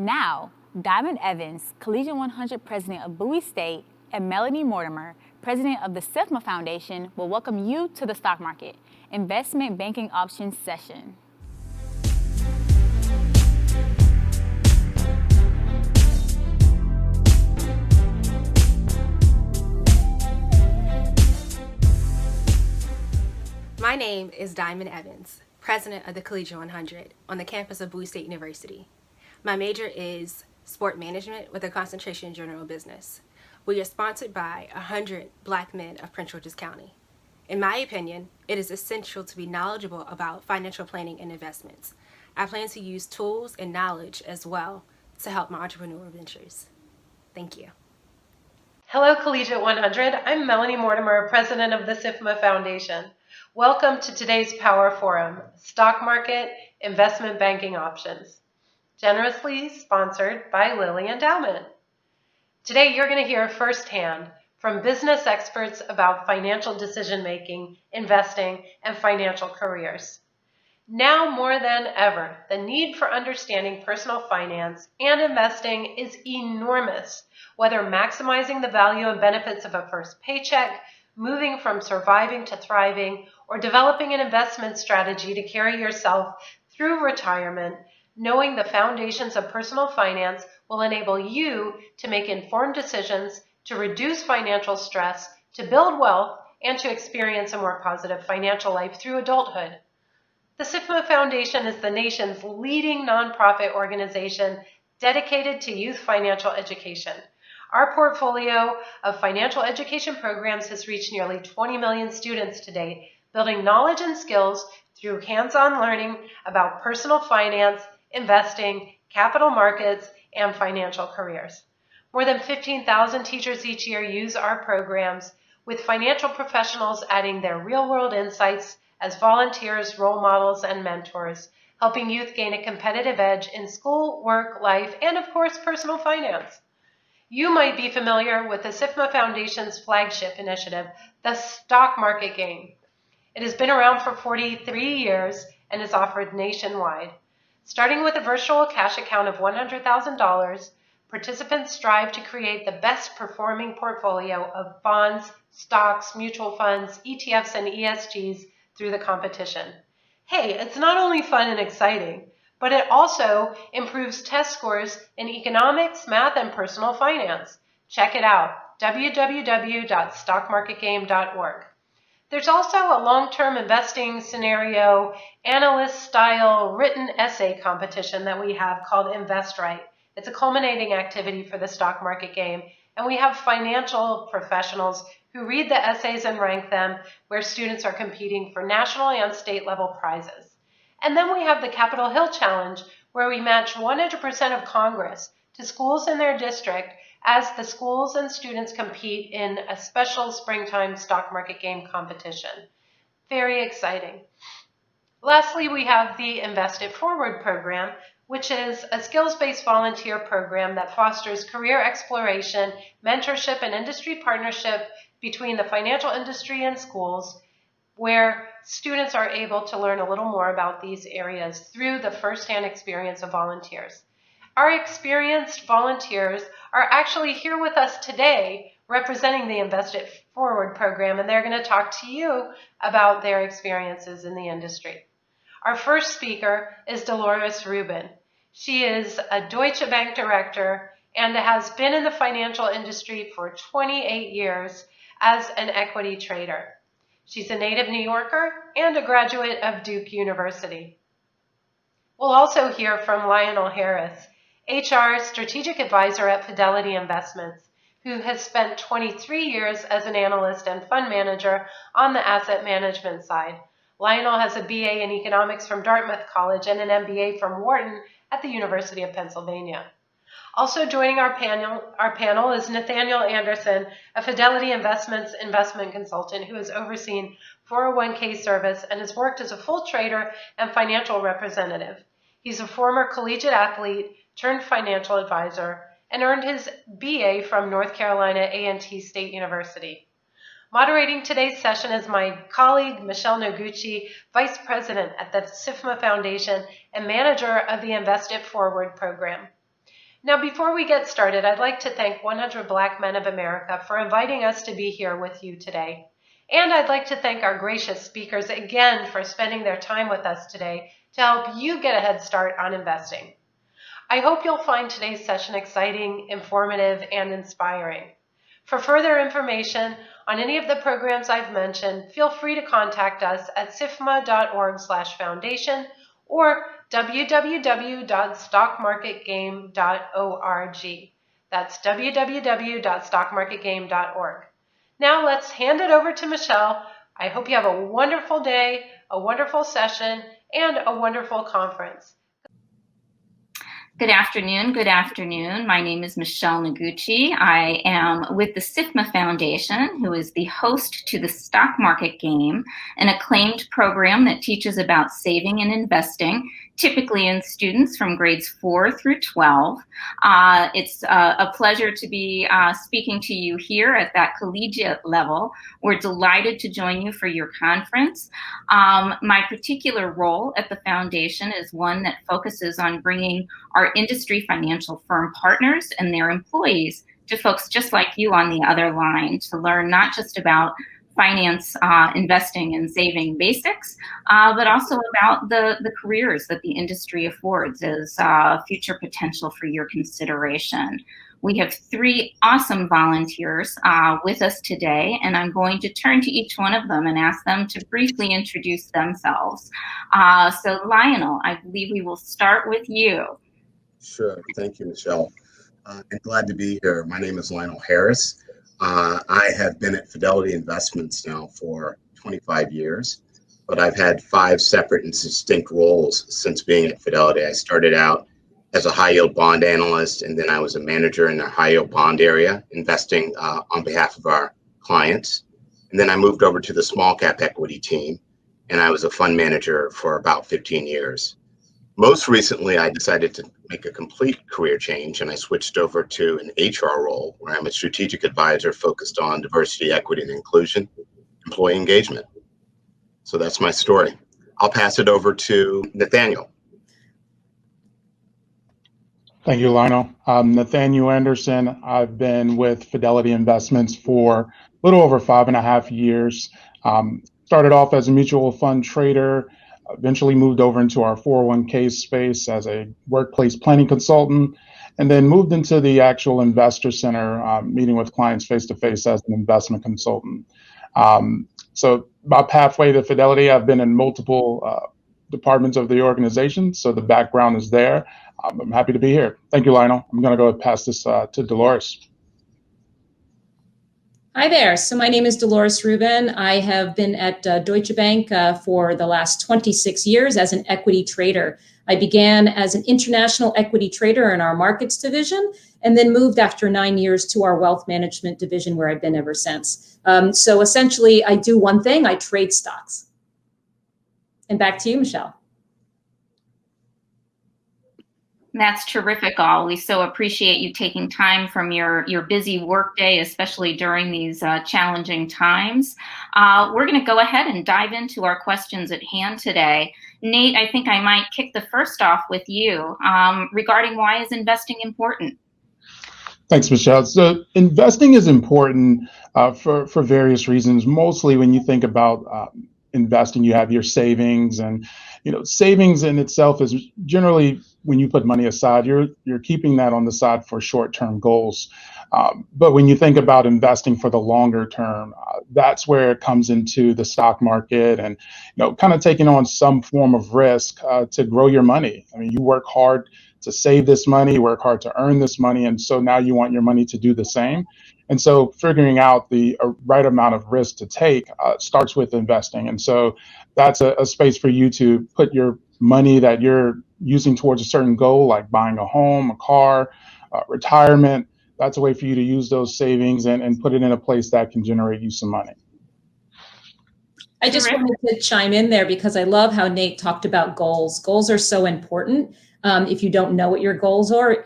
Now, Diamond Evans, Collegiate 100 President of Bowie State, and Melanie Mortimer, President of the SIFMA Foundation, will welcome you to the Stock Market Investment Banking Options session. My name is Diamond Evans, President of the Collegiate 100 on the campus of Bowie State University. My major is Sport Management with a concentration in General Business. We are sponsored by 100 Black men of Prince George's County. In my opinion, it is essential to be knowledgeable about financial planning and investments. I plan to use tools and knowledge as well to help my entrepreneurial ventures. Thank you. Hello, Collegiate 100. I'm Melanie Mortimer, President of the SIFMA Foundation. Welcome to today's Power Forum, Stock Market Investment Banking Options, generously sponsored by Lilly Endowment. Today, you're going to hear firsthand from business experts about financial decision-making, investing, and financial careers. Now more than ever, the need for understanding personal finance and investing is enormous, whether maximizing the value and benefits of a first paycheck, moving from surviving to thriving, or developing an investment strategy to carry yourself through retirement. Knowing the foundations of personal finance will enable you to make informed decisions, to reduce financial stress, to build wealth, and to experience a more positive financial life through adulthood. The SIFMA Foundation is the nation's leading nonprofit organization dedicated to youth financial education. Our portfolio of financial education programs has reached nearly 20 million students to date, building knowledge and skills through hands-on learning about personal finance, investing, capital markets, and financial careers. More than 15,000 teachers each year use our programs, with financial professionals adding their real-world insights as volunteers, role models, and mentors, helping youth gain a competitive edge in school, work, life, and of course, personal finance. You might be familiar with the SIFMA Foundation's flagship initiative, the Stock Market Game. It has been around for 43 years and is offered nationwide. Starting with a virtual cash account of $100,000, participants strive to create the best performing portfolio of bonds, stocks, mutual funds, ETFs, and ESGs through the competition. Hey, it's not only fun and exciting, but it also improves test scores in economics, math, and personal finance. Check it out, www.stockmarketgame.org. There's also a long-term investing scenario analyst-style written essay competition that we have called Invest Right. It's a culminating activity for the Stock Market Game, and we have financial professionals who read the essays and rank them, where students are competing for national and state level prizes. And then we have the Capitol Hill Challenge, where we match 100% of Congress to schools in their district as the schools and students compete in a special springtime stock market game competition. Very exciting. Lastly, we have the Invest It Forward program, which is a skills-based volunteer program that fosters career exploration, mentorship, and industry partnership between the financial industry and schools, where students are able to learn a little more about these areas through the firsthand experience of volunteers. Our experienced volunteers are actually here with us today representing the Invest It Forward program, and they're going to talk to you about their experiences in the industry. Our first speaker is Dolores Rubin. She is a Deutsche Bank director and has been in the financial industry for 28 years as an equity trader. She's a native New Yorker and a graduate of Duke University. We'll also hear from Lionel Harris, HR Strategic Advisor at Fidelity Investments, who has spent 23 years as an analyst and fund manager on the asset management side. Lionel has a BA in economics from Dartmouth College and an MBA from Wharton at the University of Pennsylvania. Also joining our panel is Nathaniel Anderson, a Fidelity Investments investment consultant who has overseen 401k service and has worked as a full trader and financial representative. He's a former collegiate athlete turned financial advisor and earned his BA from North Carolina A&T State University. Moderating today's session is my colleague, Michelle Naguchi, Vice President at the SIFMA Foundation and Manager of the Invest It Forward program. Now, before we get started, I'd like to thank 100 Black Men of America for inviting us to be here with you today. And I'd like to thank our gracious speakers again for spending their time with us today to help you get a head start on investing. I hope you'll find today's session exciting, informative, and inspiring. For further information on any of the programs I've mentioned, feel free to contact us at sifma.org/foundation or www.stockmarketgame.org. That's www.stockmarketgame.org. Now let's hand it over to Michelle. I hope you have a wonderful day, a wonderful session, and a wonderful conference. Good afternoon. Good afternoon. My name is Michelle Naguchi. I am with the SIFMA Foundation, who is the host to the Stock Market Game, an acclaimed program that teaches about saving and investing, typically in students from grades 4 through 12. It's a pleasure to be speaking to you here at that collegiate level. We're delighted to join you for your conference. My particular role at the foundation is one that focuses on bringing our industry financial firm partners and their employees to folks just like you on the other line to learn not just about finance, investing and saving basics, but also about the careers that the industry affords as future potential for your consideration. We have 3 awesome volunteers with us today, and I'm going to turn to each one of them and ask them to briefly introduce themselves. So Lionel, I believe we will start with you. Sure. Thank you, Michelle. I'm glad to be here. My name is Lionel Harris. I have been at Fidelity Investments now for 25 years, but I've had 5 separate and distinct roles since being at Fidelity. I started out as a high yield bond analyst, and then I was a manager in the high yield bond area, investing on behalf of our clients. And then I moved over to the small cap equity team, and I was a fund manager for about 15 years. Most recently, I decided to make a complete career change, and I switched over to an HR role where I'm a strategic advisor focused on diversity, equity, and inclusion, employee engagement. So that's my story. I'll pass it over to Nathaniel. Thank you, Lionel. Nathaniel Anderson. I've been with Fidelity Investments for a little over 5.5 years. Started off as a mutual fund trader, eventually moved over into our 401k space as a workplace planning consultant, and then moved into the actual investor center, meeting with clients face-to-face as an investment consultant. So about halfway to Fidelity, I've been in multiple departments of the organization, so the background is there. I'm happy to be here. Thank you, Lionel. I'm going to go pass this to Dolores. Hi there. So my name is Dolores Rubin. I have been at Deutsche Bank for the last 26 years as an equity trader. I began as an international equity trader in our markets division, and then moved after 9 years to our wealth management division, where I've been ever since. So essentially, I do one thing: I trade stocks. And back to you, Michelle. That's terrific, all. We so appreciate you taking time from your busy workday, especially during these challenging times. We're going to go ahead and dive into our questions at hand today. Nate, I think I might kick the first off with you regarding why is investing important? Thanks, Michelle. So investing is important for various reasons. Mostly when you think about investing, you have your savings, and savings in itself is generally, when you put money aside, you're keeping that on the side for short-term goals. But when you think about investing for the longer term, that's where it comes into the stock market and kind of taking on some form of risk to grow your money. I mean, you work hard to save this money, work hard to earn this money, and so now you want your money to do the same. And so figuring out the right amount of risk to take starts with investing. And so that's a space for you to put your money that you're using towards a certain goal, like buying a home, a car, retirement. That's a way for you to use those savings and put it in a place that can generate you some money. I just wanted to chime in there because I love how Nate talked about goals. Goals are so important. If you don't know what your goals are,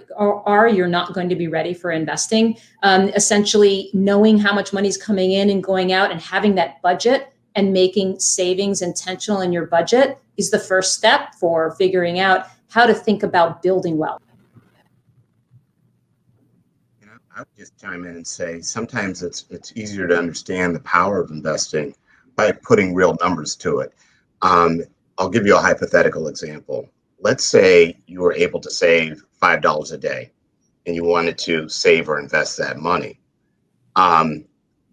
you're not going to be ready for investing. Essentially, knowing how much money is coming in and going out and having that budget and making savings intentional in your budget is the first step for figuring out how to think about building wealth. I would just chime in and say sometimes it's easier to understand the power of investing by putting real numbers to it. Um, I'll give you a hypothetical example. Let's say you were able to save $5 a day and you wanted to save or invest that money. Um,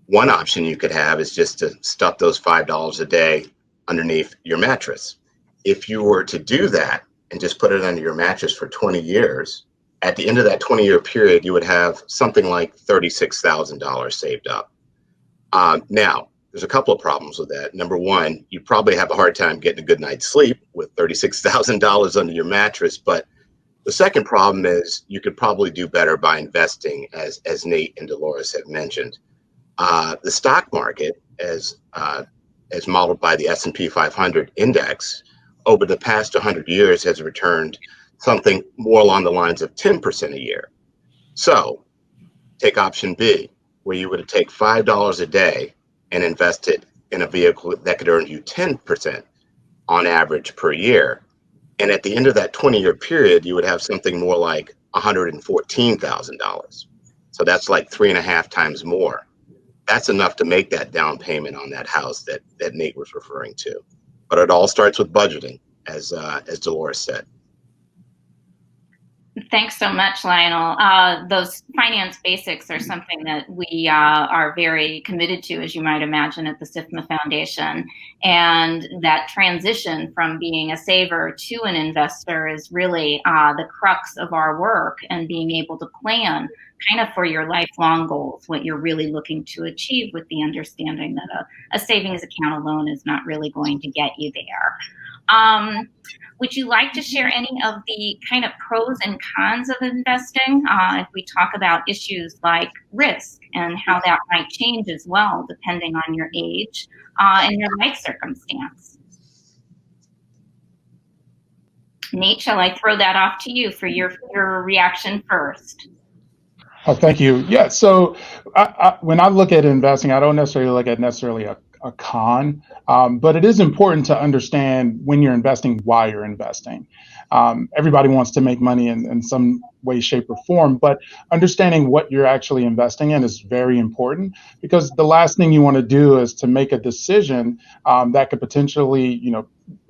One option you could have is just to stuff those $5 a day underneath your mattress. If you were to do that and just put it under your mattress for 20 years, at the end of that 20-year period, you would have something like $36,000 saved up. Now, there's a couple of problems with that. Number one, you probably have a hard time getting a good night's sleep with $36,000 under your mattress. But the second problem is you could probably do better by investing, as Nate and Dolores have mentioned. The stock market, as modeled by the S&P 500 index, over the past 100 years has returned something more along the lines of 10% a year. So take option B, where you would take $5 a day and invest it in a vehicle that could earn you 10% on average per year. And at the end of that 20-year period, you would have something more like $114,000. So that's like 3.5 times more. That's enough to make that down payment on that house that Nate was referring to. But it all starts with budgeting, as Dolores said. Thanks so much, Lionel. Those finance basics are something that we are very committed to, as you might imagine, at the SIFMA Foundation. And that transition from being a saver to an investor is really the crux of our work, and being able to plan kind of for your lifelong goals, what you're really looking to achieve, with the understanding that a savings account alone is not really going to get you there. Would you like to share any of the kind of pros and cons of investing? If we talk about issues like risk and how that might change as well, depending on your age and your life circumstance. Nate, shall I throw that off to you for your reaction first? Oh, thank you. Yeah. So when I look at investing, I don't necessarily look at a con, but it is important to understand when you're investing, why you're investing. Everybody wants to make money in some way, shape, or form, but understanding what you're actually investing in is very important, because the last thing you want to do is to make a decision that could potentially,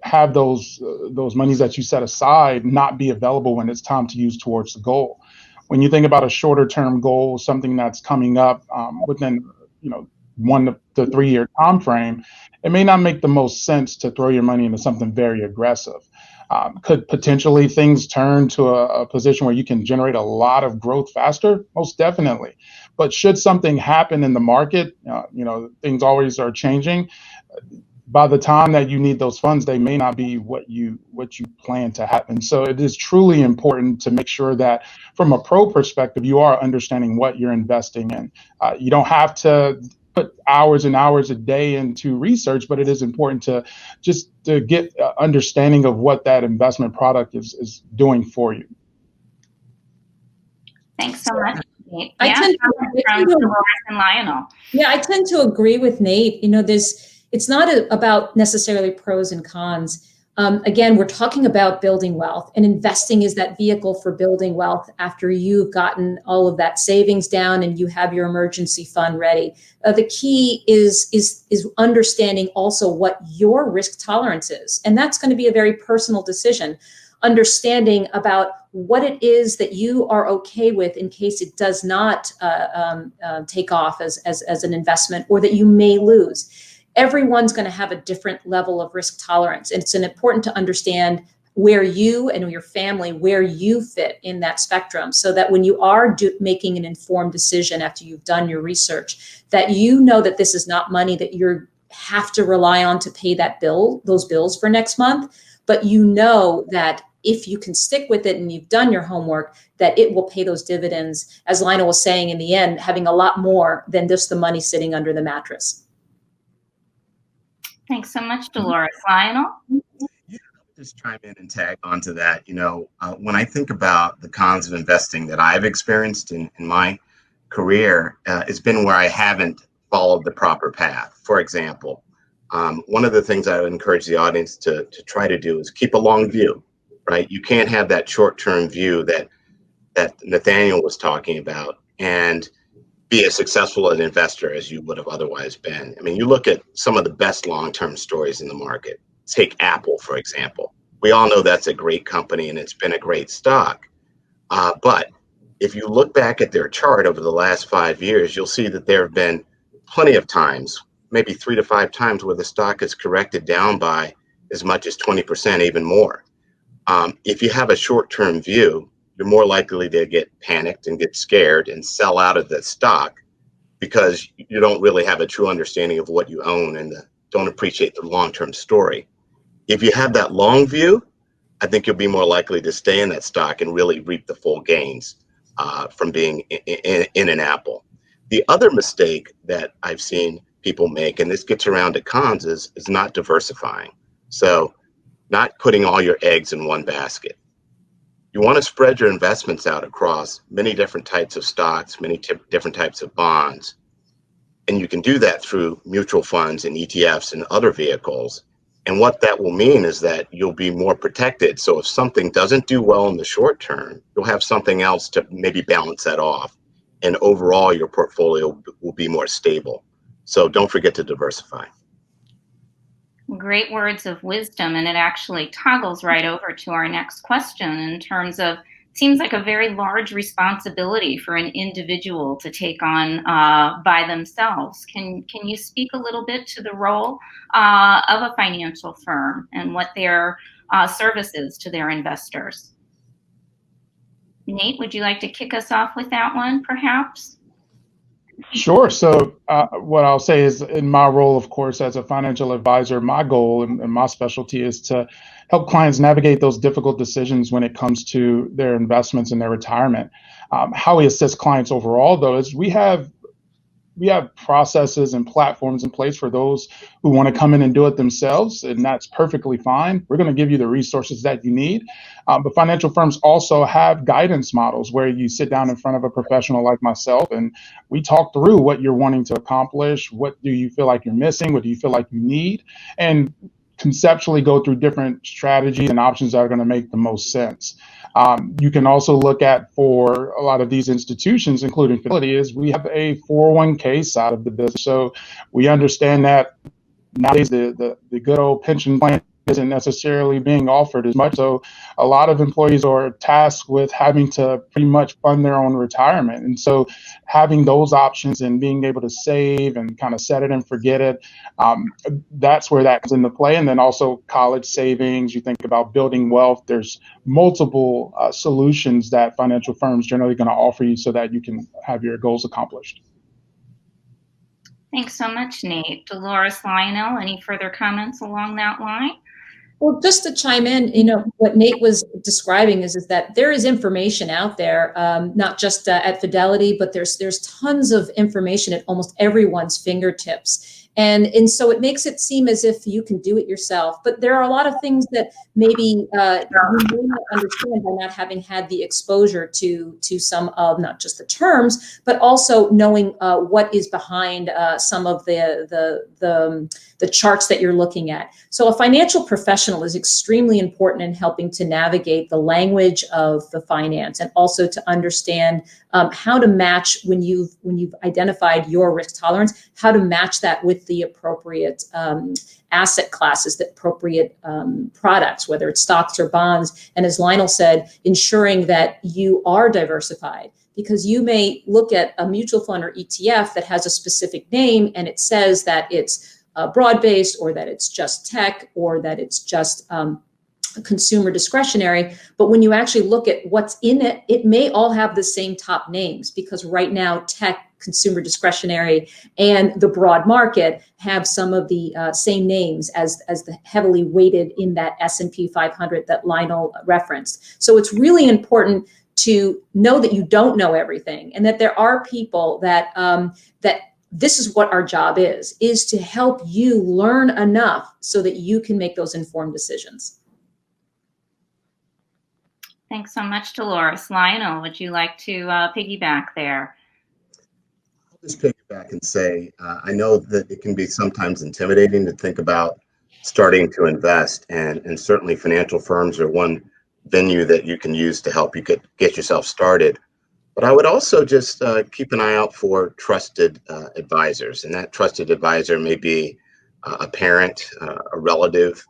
have those monies that you set aside not be available when it's time to use towards the goal. When you think about a shorter term goal, something that's coming up within 1 to 3 year time frame, it may not make the most sense to throw your money into something very aggressive. Could potentially things turn to a position where you can generate a lot of growth faster? Most definitely. But should something happen in the market, things always are changing. By the time that you need those funds, they may not be what you plan to happen. So it is truly important to make sure that from a pro perspective, you are understanding what you're investing in. You don't have to put hours and hours a day into research, but it is important to get understanding of what that investment product is doing for you. Thanks so much, Nate. I tend to Dolores and Lionel. Yeah, I tend to agree with Nate. It's not about necessarily pros and cons. Again, we're talking about building wealth, and investing is that vehicle for building wealth after you've gotten all of that savings down and you have your emergency fund ready. The key is understanding also what your risk tolerance is. And that's going to be a very personal decision. Understanding about what it is that you are okay with in case it does not take off as an investment, or that you may lose. Everyone's going to have a different level of risk tolerance. And it's important to understand where you and your family, where you fit in that spectrum, so that when you are making an informed decision after you've done your research, that you know that this is not money that you have to rely on to pay those bills for next month. But you know that if you can stick with it and you've done your homework, that it will pay those dividends, as Lionel was saying, in the end, having a lot more than just the money sitting under the mattress. Thanks so much, Dolores. Lionel? Yeah, I'll just chime in and tag onto that. When I think about the cons of investing that I've experienced in my career, it's been where I haven't followed the proper path. For example, one of the things I would encourage the audience to try to do is keep a long view, right? You can't have that short-term view that Nathaniel was talking about and be as successful an investor as you would have otherwise been. I mean, you look at some of the best long-term stories in the market. Take Apple, for example. We all know that's a great company and it's been a great stock. But if you look back at their chart over the last 5 years, you'll see that there have been plenty of times, maybe 3 to 5 times, where the stock is corrected down by as much as 20%, even more. If you have a short-term view, you're more likely to get panicked and get scared and sell out of the stock because you don't really have a true understanding of what you own and don't appreciate the long-term story. If you have that long view, I think you'll be more likely to stay in that stock and really reap the full gains from being in an Apple. The other mistake that I've seen people make, and this gets around to cons, is not diversifying. So not putting all your eggs in one basket. You want to spread your investments out across many different types of stocks, many different types of bonds. And you can do that through mutual funds and ETFs and other vehicles. And what that will mean is that you'll be more protected. So if something doesn't do well in the short term, you'll have something else to maybe balance that off. And overall, your portfolio will be more stable. So don't forget to diversify. Great words of wisdom, and it actually toggles right over to our next question in terms of, seems like a very large responsibility for an individual to take on by themselves. Can you speak a little bit to the role of a financial firm and what their service is to their investors? Nate, would you like to kick us off with that one, perhaps? Sure. So what I'll say is, in my role, of course, as a financial advisor, my goal and my specialty is to help clients navigate those difficult decisions when it comes to their investments and their retirement. How we assist clients overall, though, is we have processes and platforms in place for those who want to come in and do it themselves, and that's perfectly fine. We're going to give you the resources that you need. But financial firms also have guidance models where you sit down in front of a professional like myself, and we talk through what you're wanting to accomplish. What do you feel like you're missing? What do you feel like you need? And conceptually go through different strategies and options that are going to make the most sense. You can also look at, for a lot of these institutions, including Fidelity, is we have a 401k side of the business. So we understand that nowadays the good old pension plan isn't necessarily being offered as much. So a lot of employees are tasked with having to pretty much fund their own retirement. And so having those options and being able to save and kind of set it and forget it, that's where that comes into play. And then also college savings, you think about building wealth. There's multiple solutions that financial firms generally going to offer you so that you can have your goals accomplished. Thanks so much, Nate. Dolores, Lionel, any further comments along that line? Well, just to chime in, what Nate was describing is that there is information out there, not just at Fidelity, but there's tons of information at almost everyone's fingertips. And so it makes it seem as if you can do it yourself. But there are a lot of things that maybe you may not understand by not having had the exposure to some of not just the terms, but also knowing what is behind some of the charts that you're looking at. So a financial professional is extremely important in helping to navigate the language of the finance, and also to understand how to match, when you've identified your risk tolerance, how to match that with the appropriate asset classes, the appropriate products, whether it's stocks or bonds. And as Lionel said, ensuring that you are diversified, because you may look at a mutual fund or ETF that has a specific name and it says that it's broad-based, or that it's just tech, or that it's just consumer discretionary. But when you actually look at what's in it, it may all have the same top names, because right now tech, consumer discretionary, and the broad market have some of the same names as the heavily weighted in that S&P 500 that Lionel referenced. So it's really important to know that you don't know everything, and that there are people that this is what our job is to help you learn enough so that you can make those informed decisions. Thanks so much, Dolores. Lionel, would you like to piggyback there? I'll just piggyback and say, I know that it can be sometimes intimidating to think about starting to invest, and certainly financial firms are one venue that you can use to help you get yourself started. But I would also just keep an eye out for trusted advisors. And that trusted advisor may be a parent, a relative,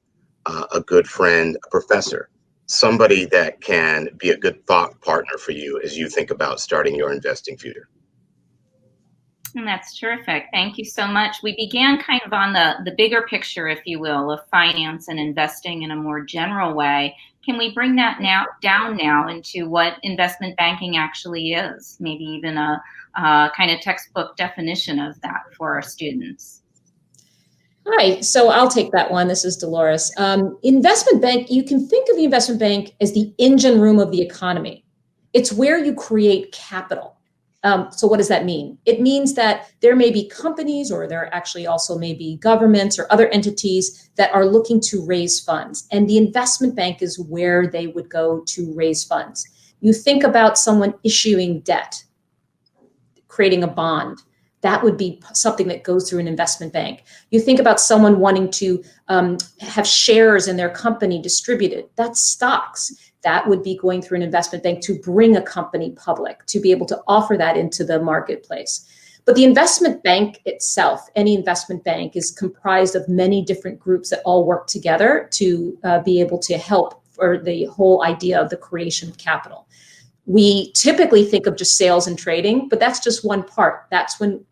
a good friend, a professor, somebody that can be a good thought partner for you as you think about starting your investing future. And that's terrific. Thank you so much. We began kind of on the bigger picture, if you will, of finance and investing in a more general way. Can we bring that down now into what investment banking actually is? Maybe even a kind of textbook definition of that for our students. Hi, so I'll take that one. This is Dolores. Investment bank, you can think of the investment bank as the engine room of the economy. It's where you create capital. So what does that mean? It means that there may be companies, or there actually also may be governments or other entities that are looking to raise funds. And the investment bank is where they would go to raise funds. You think about someone issuing debt, creating a bond. That would be something that goes through an investment bank. You think about someone wanting to have shares in their company distributed. That's stocks. That would be going through an investment bank to bring a company public, to be able to offer that into the marketplace. But the investment bank itself, any investment bank, is comprised of many different groups that all work together to be able to help for the whole idea of the creation of capital. We typically think of just sales and trading, but that's just one part. That's when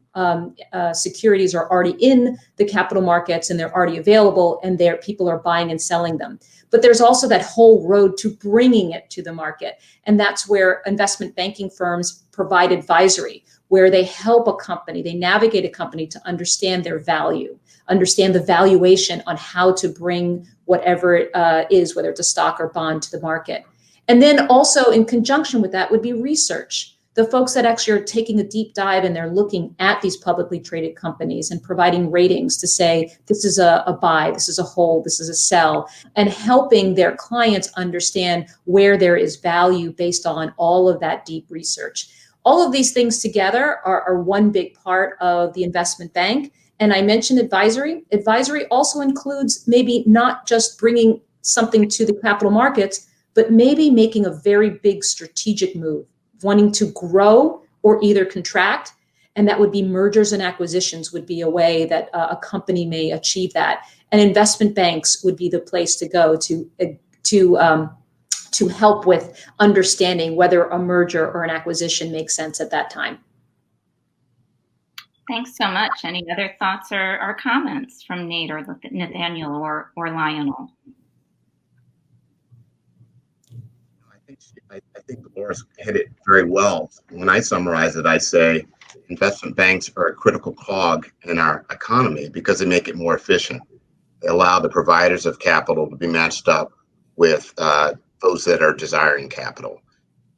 securities are already in the capital markets and they're already available and people are buying and selling them. But there's also that whole road to bringing it to the market. And that's where investment banking firms provide advisory, where they help a company, they navigate a company to understand their value, understand the valuation on how to bring whatever it is, whether it's a stock or bond, to the market. And then also in conjunction with that would be research. The folks that actually are taking a deep dive and they're looking at these publicly traded companies and providing ratings to say, this is a buy, this is a hold, this is a sell, and helping their clients understand where there is value based on all of that deep research. All of these things together are one big part of the investment bank. And I mentioned advisory. Advisory also includes maybe not just bringing something to the capital markets, but maybe making a very big strategic move, wanting to grow or either contract. And that would be mergers and acquisitions would be a way that a company may achieve that. And investment banks would be the place to go to help with understanding whether a merger or an acquisition makes sense at that time. Thanks so much. Any other thoughts or comments from Nate or Nathaniel or Lionel? I think Dolores hit it very well. When I summarize it, I say investment banks are a critical cog in our economy because they make it more efficient. They allow the providers of capital to be matched up with those that are desiring capital,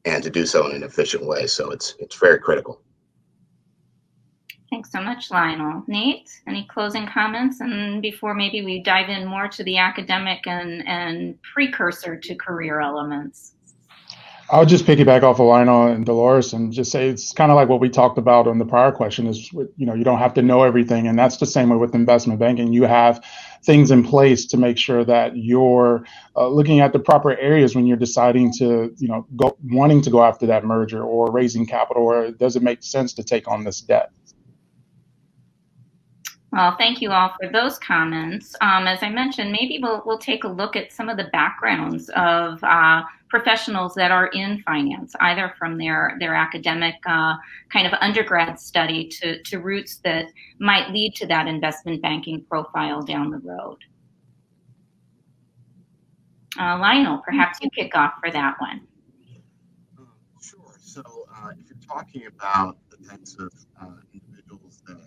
and to do so in an efficient way. So it's very critical. Thanks so much, Lionel. Nate, any closing comments? And before maybe we dive in more to the academic and precursor to career elements. I'll just piggyback off of Lionel and Dolores and just say it's kind of like what we talked about on the prior question is, you don't have to know everything. And that's the same way with investment banking. You have things in place to make sure that you're looking at the proper areas when you're deciding to, wanting to go after that merger or raising capital, or does it make sense to take on this debt? Well, thank you all for those comments. As I mentioned, maybe we'll take a look at some of the backgrounds of professionals that are in finance, either from their academic kind of undergrad study to roots that might lead to that investment banking profile down the road. Lionel, perhaps you kick off for that one. Sure. So if you're talking about the types of individuals that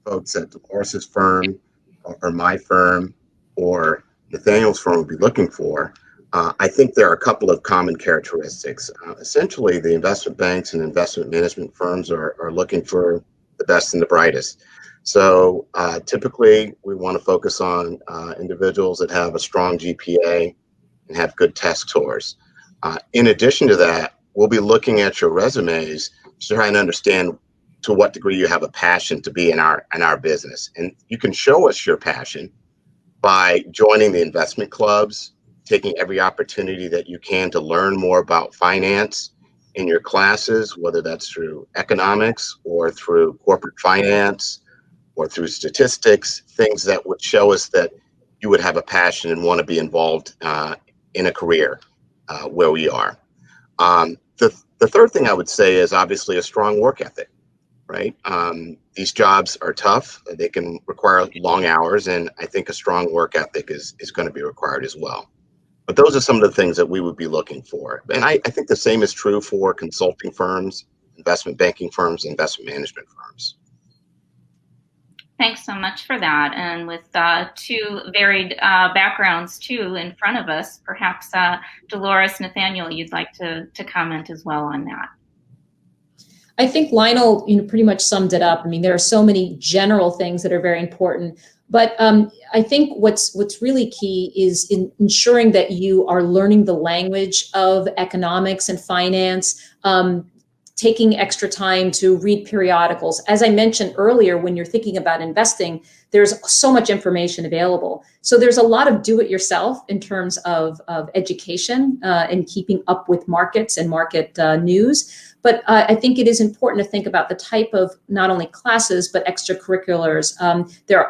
folks at Dolores's firm or my firm or Nathaniel's firm would be looking for, I think there are a couple of common characteristics. Essentially, the investment banks and investment management firms are looking for the best and the brightest. So typically, we want to focus on individuals that have a strong GPA and have good test scores. In addition to that, we'll be looking at your resumes to try and understand to what degree you have a passion to be in our business. And you can show us your passion by joining the investment clubs, taking every opportunity that you can to learn more about finance in your classes, whether that's through economics or through corporate finance or through statistics, things that would show us that you would have a passion and want to be involved in a career where we are. The third thing I would say is obviously a strong work ethic, right? These jobs are tough. They can require long hours, and I think a strong work ethic is going to be required as well. But those are some of the things that we would be looking for. And I think the same is true for consulting firms, investment banking firms, investment management firms. Thanks so much for that. And with two varied backgrounds too in front of us, perhaps Dolores, Nathaniel, you'd like to comment as well on that. I think Lionel, pretty much summed it up. I mean, there are so many general things that are very important, but I think what's really key is in ensuring that you are learning the language of economics and finance, taking extra time to read periodicals. As I mentioned earlier, when you're thinking about investing, there's so much information available. So there's a lot of do-it-yourself in terms of education and keeping up with markets and market news. But I think it is important to think about the type of not only classes, but extracurriculars.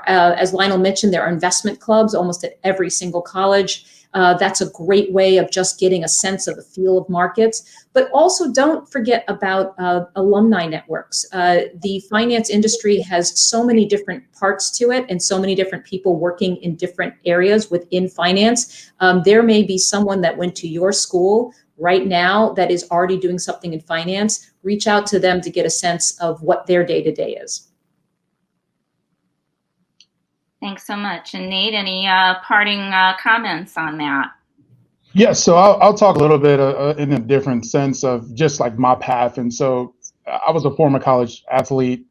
As Lionel mentioned, there are investment clubs almost at every single college. That's a great way of just getting a sense of the feel of markets. But also don't forget about alumni networks. The finance industry has so many different parts to it and so many different people working in different areas within finance. There may be someone that went to your school right now that is already doing something in finance. Reach out to them to get a sense of what their day-to-day is. Thanks so much. And Nate, any parting comments on that? Yes, so I'll talk a little bit in a different sense of just like my path. And so I was a former college athlete.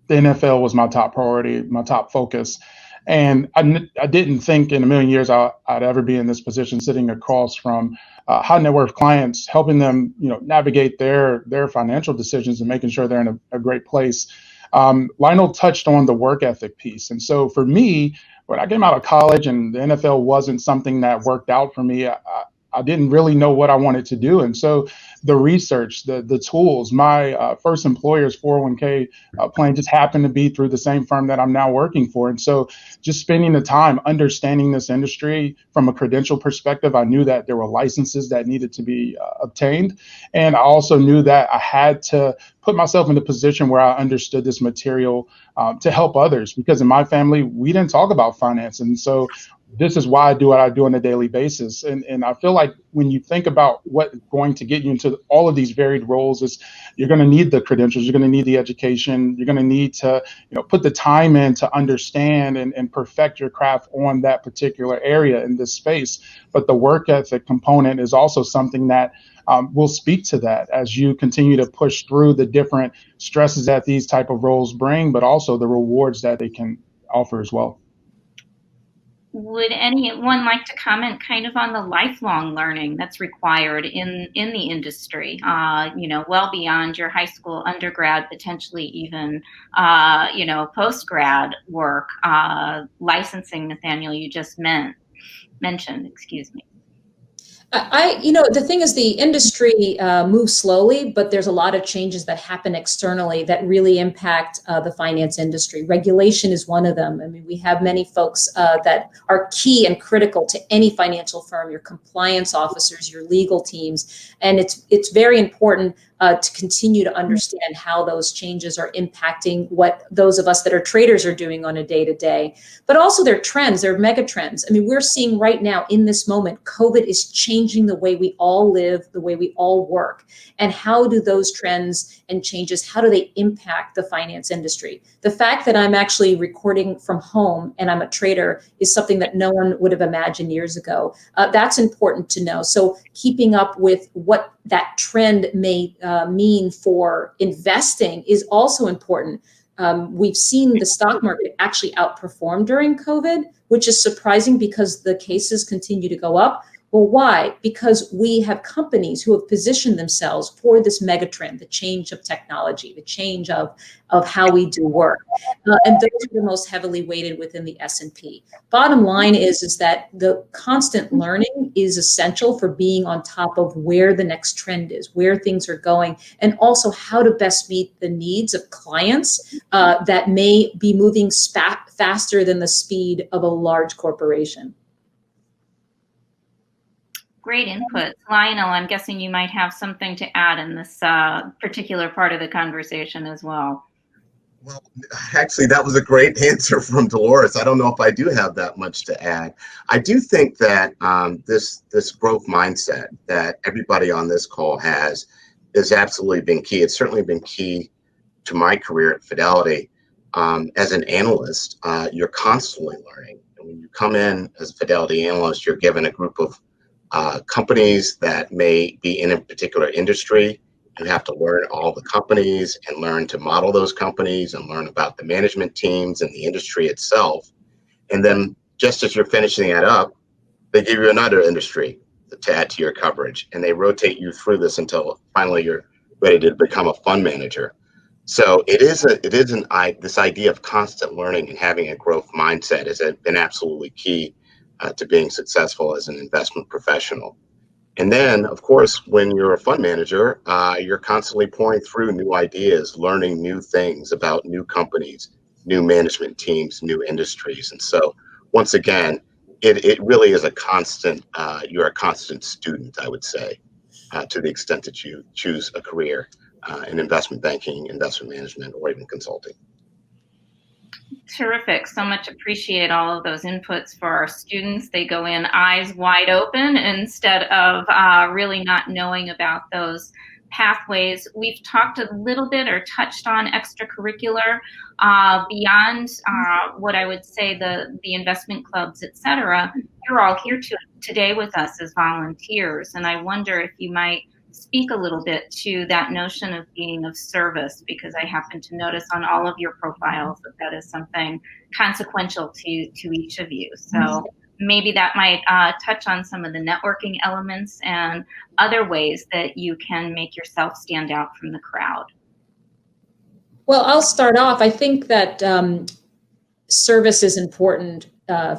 The NFL was my top priority, my top focus. And I didn't think in a million years I'd ever be in this position, sitting across from high net worth clients, helping them, navigate their financial decisions and making sure they're in a great place. Lionel touched on the work ethic piece. And so for me, when I came out of college and the NFL wasn't something that worked out for me, I didn't really know what I wanted to do. And so the research, the tools, my first employer's 401k plan just happened to be through the same firm that I'm now working for. And so just spending the time understanding this industry from a credential perspective, I knew that there were licenses that needed to be obtained. And I also knew that I had to put myself in a position where I understood this material to help others, because in my family, we didn't talk about finance. And so this is why I do what I do on a daily basis. And I feel like when you think about what's going to get you into all of these varied roles, is you're going to need the credentials, you're going to need the education, you're going to need to put the time in to understand and perfect your craft on that particular area in this space. But the work ethic component is also something that will speak to that as you continue to push through the different stresses that these type of roles bring, but also the rewards that they can offer as well. Would anyone like to comment kind of on the lifelong learning that's required in the industry, well beyond your high school, undergrad, potentially even, post-grad work, licensing, Nathaniel, you just mentioned, excuse me. The thing is, the industry moves slowly, but there's a lot of changes that happen externally that really impact the finance industry. Regulation is one of them. I mean, we have many folks that are key and critical to any financial firm, your compliance officers, your legal teams. And it's very important to continue to understand how those changes are impacting what those of us that are traders are doing on a day-to-day. But also their trends, their mega trends. I mean, we're seeing right now in this moment, COVID is changing the way we all live, the way we all work. And how do those trends and changes, how do they impact the finance industry? The fact that I'm actually recording from home and I'm a trader is something that no one would have imagined years ago. That's important to know. So keeping up with what that trend may mean for investing is also important. We've seen the stock market actually outperform during COVID, which is surprising because the cases continue to go up. Well, why? Because we have companies who have positioned themselves for this megatrend, the change of technology, the change of how we do work. And those are the most heavily weighted within the S&P. Bottom line is that the constant learning is essential for being on top of where the next trend is, where things are going, and also how to best meet the needs of clients that may be moving faster than the speed of a large corporation. Great input. Lionel, I'm guessing you might have something to add in this particular part of the conversation as well. Well, actually, that was a great answer from Dolores. I don't know if I do have that much to add. I do think that this growth mindset that everybody on this call has absolutely been key. It's certainly been key to my career at Fidelity. As an analyst, you're constantly learning. And when you come in as a Fidelity analyst, you're given a group of companies that may be in a particular industry. You have to learn all the companies and learn to model those companies and learn about the management teams and the industry itself. And then just as you're finishing that up, they give you another industry to add to your coverage. And they rotate you through this until finally you're ready to become a fund manager. So this idea of constant learning and having a growth mindset has been absolutely key to being successful as an investment professional. And then, of course, when you're a fund manager, you're constantly pouring through new ideas, learning new things about new companies, new management teams, new industries. And so, once again, it really is a constant, you're a constant student, I would say, to the extent that you choose a career in investment banking, investment management, or even consulting. Terrific. So much appreciate all of those inputs for our students. They go in eyes wide open instead of really not knowing about those pathways. We've talked a little bit or touched on extracurricular beyond what I would say the investment clubs, et cetera. You're all here today with us as volunteers, and I wonder if you might speak a little bit to that notion of being of service, because I happen to notice on all of your profiles that is something consequential to each of you. So maybe that might touch on some of the networking elements and other ways that you can make yourself stand out from the crowd. Well, I'll start off. I think that service is important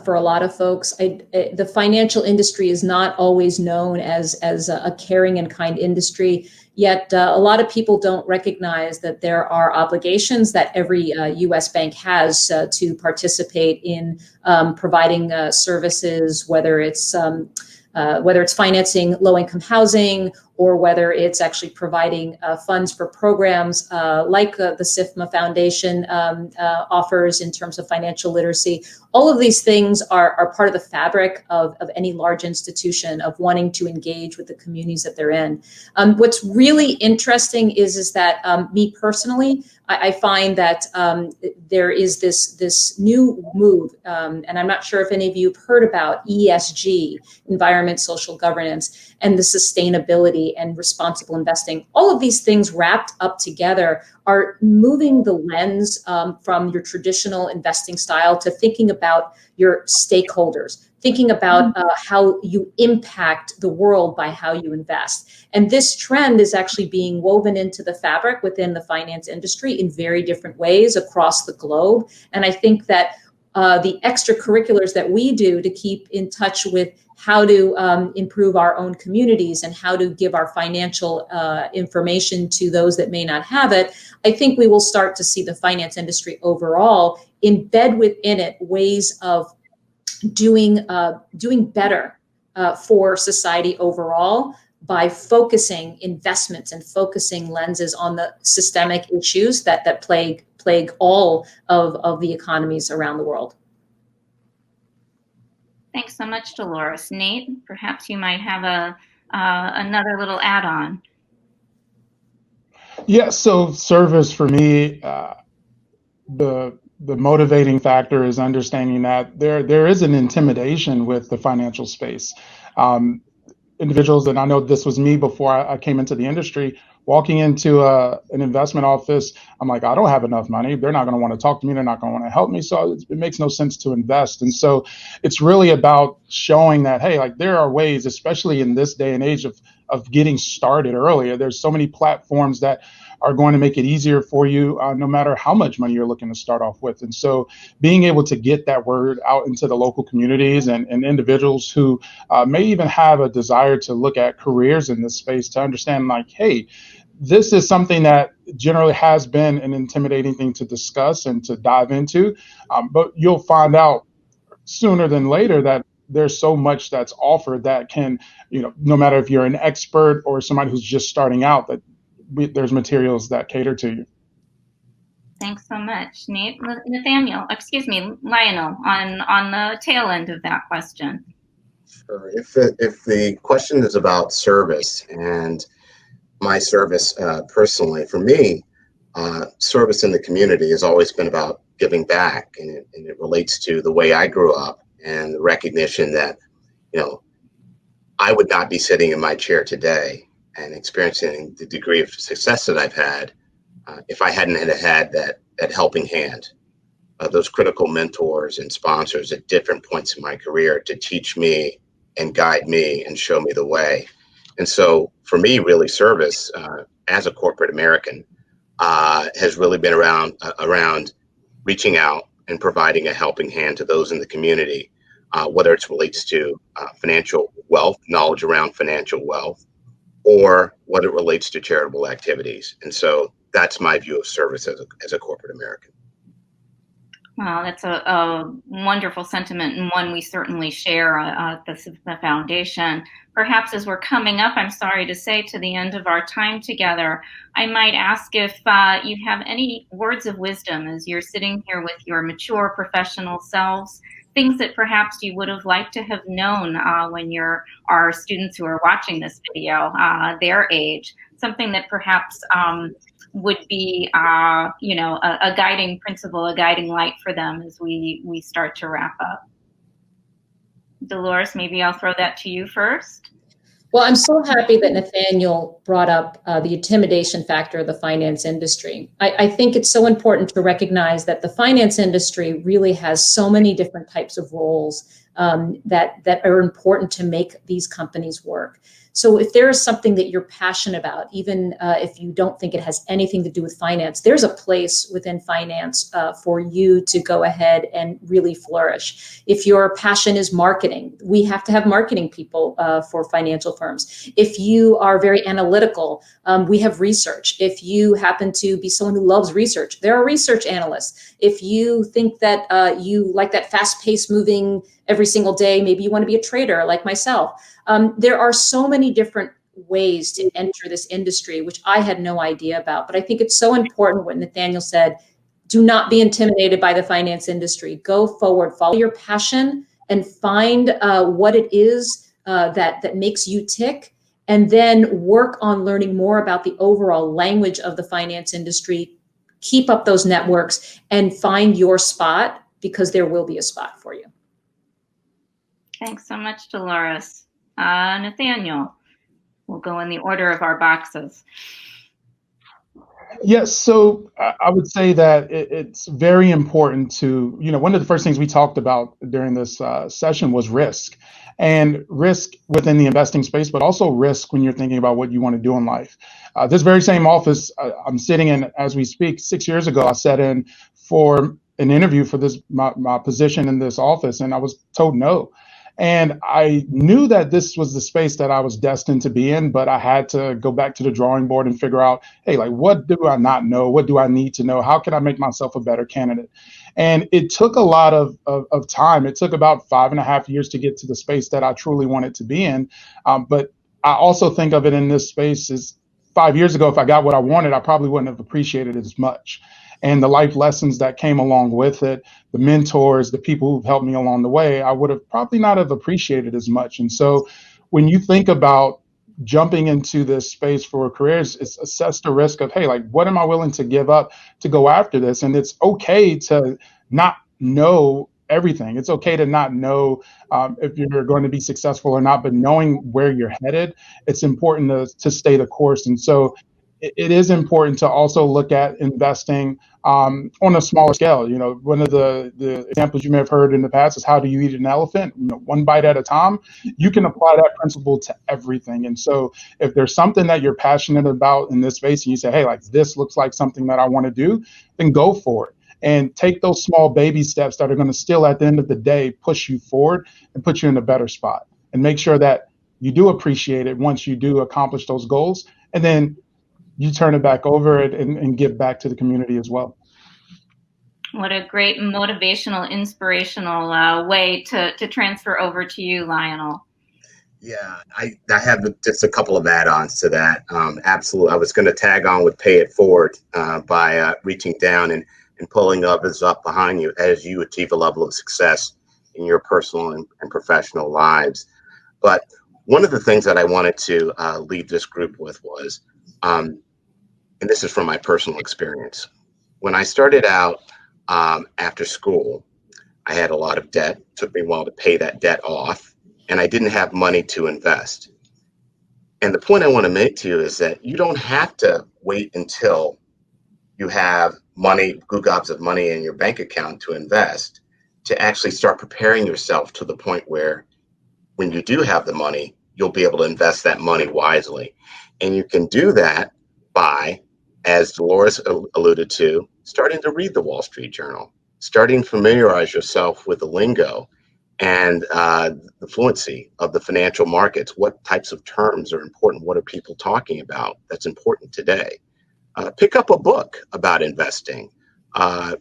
for a lot of folks. The financial industry is not always known as a caring and kind industry, yet a lot of people don't recognize that there are obligations that every U.S. bank has to participate in providing services, whether it's financing low-income housing, or whether it's actually providing funds for programs like the SIFMA Foundation offers in terms of financial literacy. All of these things are part of the fabric of any large institution of wanting to engage with the communities that they're in. What's really interesting is that me personally, I find that there is this new move, and I'm not sure if any of you have heard about ESG, environment, social governance, and the sustainability and responsible investing. All of these things wrapped up together are moving the lens from your traditional investing style to thinking about your stakeholders, thinking about how you impact the world by how you invest. And this trend is actually being woven into the fabric within the finance industry in very different ways across the globe. And I think that the extracurriculars that we do to keep in touch with how to improve our own communities and how to give our financial information to those that may not have it, I think we will start to see the finance industry overall embed within it ways of doing better for society overall by focusing investments and focusing lenses on the systemic issues that plague all of the economies around the world. Thanks so much, Dolores. Nate, perhaps you might have another little add-on. Yeah, so service for me, the motivating factor is understanding that there is an intimidation with the financial space. Individuals, and I know this was me before I came into the industry, Walking into an investment office, I'm like, I don't have enough money. They're not going to want to talk to me. They're not going to want to help me. So it makes no sense to invest. And so it's really about showing that, hey, like there are ways, especially in this day and age of getting started earlier. There's so many platforms that are going to make it easier for you, no matter how much money you're looking to start off with. And so being able to get that word out into the local communities and individuals who may even have a desire to look at careers in this space to understand like, hey, this is something that generally has been an intimidating thing to discuss and to dive into. But you'll find out sooner than later that there's so much that's offered that can, no matter if you're an expert or somebody who's just starting out, that there's materials that cater to you. Thanks so much, Nate. Lionel, on the tail end of that question. Sure. If the question is about service and my service personally, for me, service in the community has always been about giving back, and it relates to the way I grew up and the recognition that, I would not be sitting in my chair today and experiencing the degree of success that I've had if I hadn't had that helping hand, those critical mentors and sponsors at different points in my career to teach me and guide me and show me the way. And so for me, really, service as a corporate American has really been around reaching out and providing a helping hand to those in the community, whether it relates to financial wealth, knowledge around financial wealth, or what it relates to charitable activities. And so that's my view of service as a corporate American. Wow, that's a wonderful sentiment, and one we certainly share at the Foundation. Perhaps as we're coming up, I'm sorry to say, to the end of our time together, I might ask if you have any words of wisdom as you're sitting here with your mature professional selves, things that perhaps you would have liked to have known when our students who are watching this video, their age, something that perhaps would be, a guiding principle, a guiding light for them as we start to wrap up. Dolores, maybe I'll throw that to you first. Well, I'm so happy that Nathaniel brought up the intimidation factor of the finance industry. I think it's so important to recognize that the finance industry really has so many different types of roles that are important to make these companies work. So if there is something that you're passionate about, even if you don't think it has anything to do with finance, there's a place within finance for you to go ahead and really flourish. If your passion is marketing, we have to have marketing people for financial firms. If you are very analytical, we have research. If you happen to be someone who loves research, there are research analysts. If you think that you like that fast-paced moving every single day, maybe you want to be a trader like myself. There are so many different ways to enter this industry, which I had no idea about. But I think it's so important what Nathaniel said. Do not be intimidated by the finance industry. Go forward, follow your passion, and find what it is that makes you tick, and then work on learning more about the overall language of the finance industry. Keep up those networks and find your spot, because there will be a spot for you. Thanks so much, Dolores. Nathaniel, we'll go in the order of our boxes. Yes, so I would say that it's very important to, one of the first things we talked about during this session was risk, and risk within the investing space, but also risk when you're thinking about what you want to do in life. This very same office I'm sitting in as we speak, 6 years ago, I sat in for an interview for my position in this office, and I was told no. And I knew that this was the space that I was destined to be in, but I had to go back to the drawing board and figure out, hey, like, what do I not know? What do I need to know? How can I make myself a better candidate? And it took a lot of time. It took about 5.5 years to get to the space that I truly wanted to be in. But I also think of it in this space as 5 years ago, if I got what I wanted, I probably wouldn't have appreciated it as much. And the life lessons that came along with it, the mentors, the people who've helped me along the way, I would have probably not have appreciated as much. And so when you think about jumping into this space for careers, it's assess the risk of, hey, like, what am I willing to give up to go after this? And it's okay to not know everything. It's okay to not know if you're going to be successful or not, but knowing where you're headed, it's important to stay the course. And so it is important to also look at investing on a smaller scale. You know, one of the examples you may have heard in the past is how do you eat an elephant? You know, one bite at a time. You can apply that principle to everything. And so if there's something that you're passionate about in this space and you say, hey, like this looks like something that I want to do, then go for it. And take those small baby steps that are going to still, at the end of the day, push you forward and put you in a better spot. And make sure that you do appreciate it once you do accomplish those goals. And then you turn it back over and give back to the community as well. What a great motivational, inspirational way to transfer over to you, Lionel. Yeah, I have just a couple of add-ons to that. Absolutely. I was going to tag on with pay it forward by reaching down and pulling others up behind you as you achieve a level of success in your personal and professional lives. But one of the things that I wanted to leave this group with was, and this is from my personal experience, when I started out after school, I had a lot of debt. It took me a while to pay that debt off, and I didn't have money to invest. And the point I want to make to you is that you don't have to wait until you have money, gobs of money in your bank account to invest, to actually start preparing yourself to the point where when you do have the money, you'll be able to invest that money wisely. And you can do that by, as Dolores alluded to, starting to read the Wall Street Journal, starting to familiarize yourself with the lingo and the fluency of the financial markets. What types of terms are important? What are people talking about that's important today? Pick up a book about investing.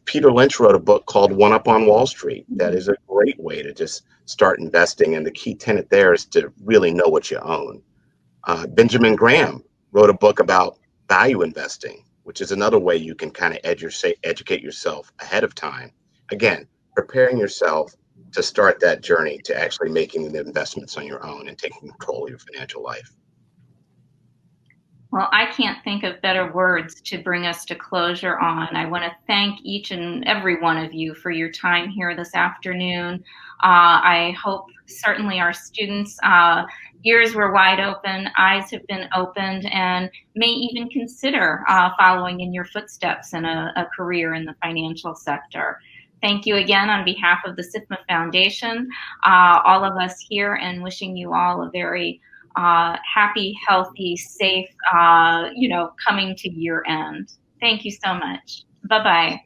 Peter Lynch wrote a book called One Up on Wall Street. That is a great way to just start investing. And the key tenet there is to really know what you own. Benjamin Graham wrote a book about value investing, which is another way you can kind of educate yourself ahead of time. Again, preparing yourself to start that journey to actually making the investments on your own and taking control of your financial life. Well, I can't think of better words to bring us to closure on. I want to thank each and every one of you for your time here this afternoon. I hope certainly our students' ears were wide open, eyes have been opened, and may even consider following in your footsteps in a career in the financial sector. Thank you again on behalf of the SIFMA Foundation, all of us here, and wishing you all a very happy, healthy, safe, coming to year end. Thank you so much. Bye-bye.